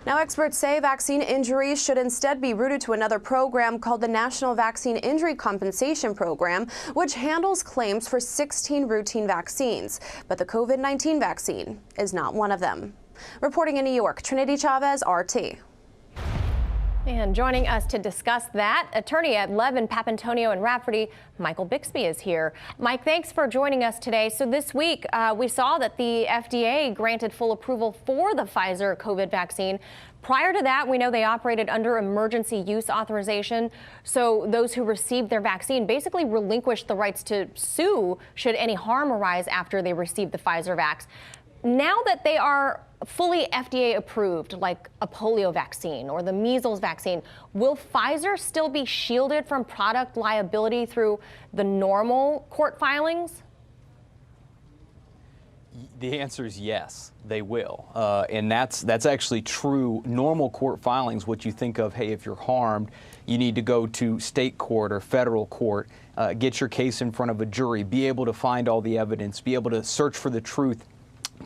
Now, experts say vaccine injuries should instead be routed to another program called the National Vaccine Injury Compensation Program, which handles claims for 16 routine vaccines. But the COVID-19 vaccine is not one of them. Reporting in New York, Trinity Chavez, RT. And joining us to discuss that, attorney at Levin, Papantonio and Rafferty, Michael Bixby is here. Mike, thanks for joining us today. So this week, we saw that the FDA granted full approval for the Pfizer COVID vaccine. Prior to that, we know they operated under emergency use authorization. So those who received their vaccine basically relinquished the rights to sue should any harm arise after they received the Pfizer vax. Now that they are fully FDA approved, like a polio vaccine or the measles vaccine, will Pfizer still be shielded from product liability through the normal court filings? The answer is yes, they will. And that's actually true. Normal court filings, what you think of, hey, if you're harmed, you need to go to state court or federal court, get your case in front of a jury, be able to find all the evidence, be able to search for the truth,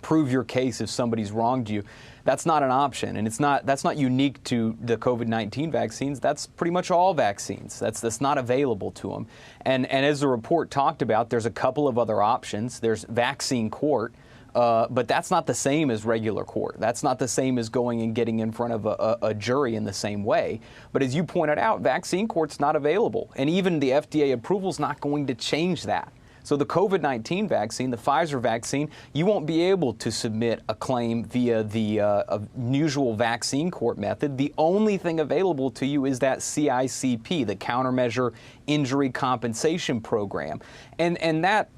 prove your case if somebody's wronged you. That's not an option, and that's not unique to the COVID-19 vaccines. That's pretty much all vaccines. That's not available to them. And as the report talked about, there's a couple of other options. There's vaccine court, but that's not the same as regular court. That's not the same as going and getting in front of a jury in the same way. But as you pointed out, vaccine court's not available, and even the FDA approval's not going to change that. So the COVID-19 vaccine, the Pfizer vaccine, you won't be able to submit a claim via the usual vaccine court method. The only thing available to you is that CICP, the Countermeasure Injury Compensation Program. And that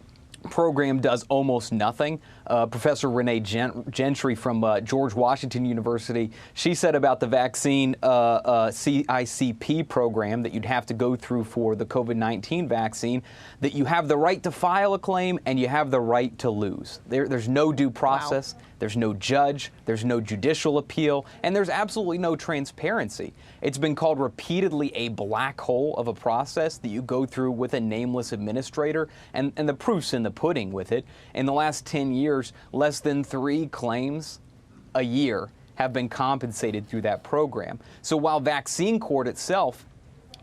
program does almost nothing. Professor Renee Gentry from George Washington University, she said about the vaccine CICP program that you'd have to go through for the COVID-19 vaccine, that you have the right to file a claim and you have the right to lose. There's no due process. Wow. There's no judge, there's no judicial appeal, and there's absolutely no transparency. It's been called repeatedly a black hole of a process that you go through with a nameless administrator, and the proof's in the pudding with it. In the last 10 years, less than 3 claims a year have been compensated through that program. So while vaccine court itself,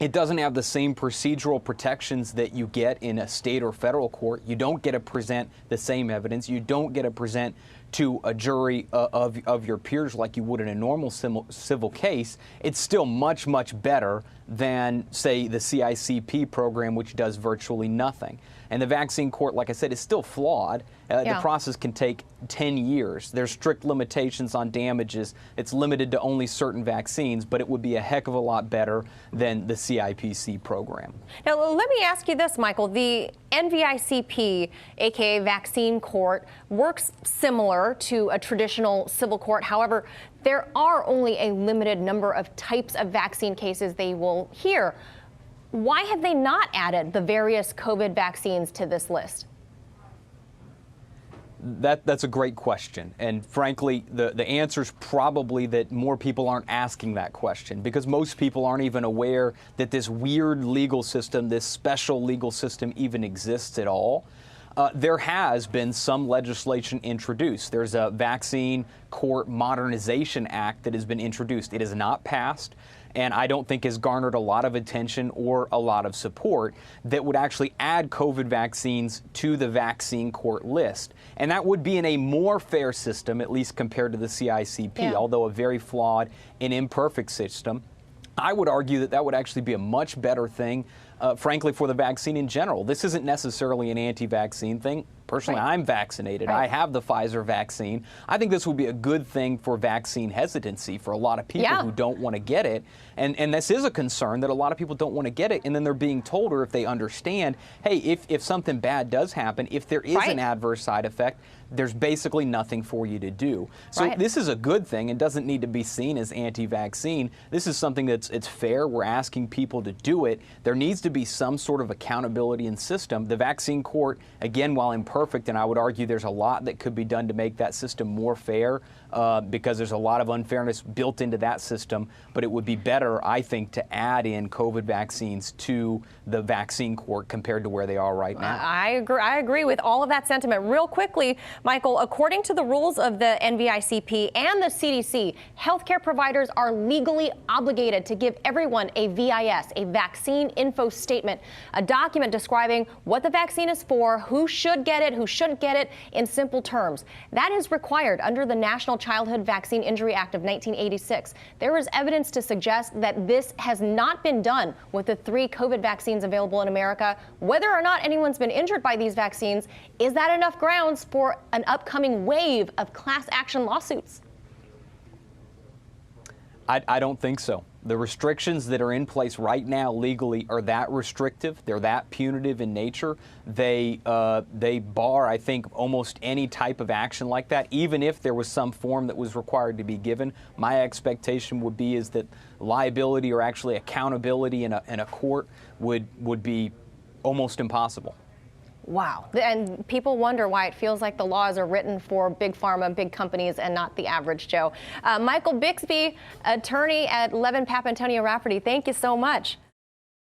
it doesn't have the same procedural protections that you get in a state or federal court. You don't get to present the same evidence. You don't get to present to a jury of your peers like you would in a normal civil case. It's still much, much better than, say, the CICP program, which does virtually nothing. And the vaccine court, like I said, is still flawed. The process can take 10 years. There's strict limitations on damages. It's limited to only certain vaccines, but it would be a heck of a lot better than the CIPC program. Now, let me ask you this, Michael. The NVICP, aka vaccine court, works similar to a traditional civil court. However, there are only a limited number of types of vaccine cases they will hear. Why have they not added the various COVID vaccines to this list? That's a great question. And frankly, the answer is probably that more people aren't asking that question, because most people aren't even aware that this weird legal system, this special legal system, even exists at all. There has been some legislation introduced. There's a Vaccine Court Modernization Act that has been introduced. It has not passed, and I don't think has garnered a lot of attention or a lot of support, that would actually add COVID vaccines to the vaccine court list. And that would be in a more fair system, at least compared to the CICP, although a very flawed and imperfect system. I would argue that that would actually be a much better thing, frankly, for the vaccine in general. This isn't necessarily an anti-vaccine thing. Personally, I'm vaccinated. I have the Pfizer vaccine. I think this will be a good thing for vaccine hesitancy for a lot of people who don't want to get it. And this is a concern, that a lot of people don't want to get it, and then they're being told, or if they understand, hey, if something bad does happen, if there is an adverse side effect, there's basically nothing for you to do. So this is a good thing and doesn't need to be seen as anti-vaccine. This is something it's fair. We're asking people to do it. There needs to be some sort of accountability and system. The vaccine court, again, while imperfect, and I would argue there's a lot that could be done to make that system more fair, because there's a lot of unfairness built into that system. But it would be better, I think, to add in COVID vaccines to the vaccine court compared to where they are right now. I agree with all of that sentiment. Real quickly, Michael, according to the rules of the NVICP and the CDC, healthcare providers are legally obligated to give everyone a VIS, a vaccine info statement, a document describing what the vaccine is for, who should get it, who shouldn't get it, in simple terms. That is required under the National Childhood Vaccine Injury Act of 1986. There is evidence to suggest that this has not been done with the 3 COVID vaccines available in America. Whether or not anyone's been injured by these vaccines, is that enough grounds for an upcoming wave of class action lawsuits? I don't think so. The restrictions that are in place right now legally are that restrictive. They're that punitive in nature. They bar, I think, almost any type of action like that. Even if there was some form that was required to be given, my expectation would be is that liability or actually accountability in a court would be almost impossible. Wow. And people wonder why it feels like the laws are written for big pharma, big companies, and not the average Joe. Michael Bixby, attorney at Levin Papantonio Rafferty, thank you so much.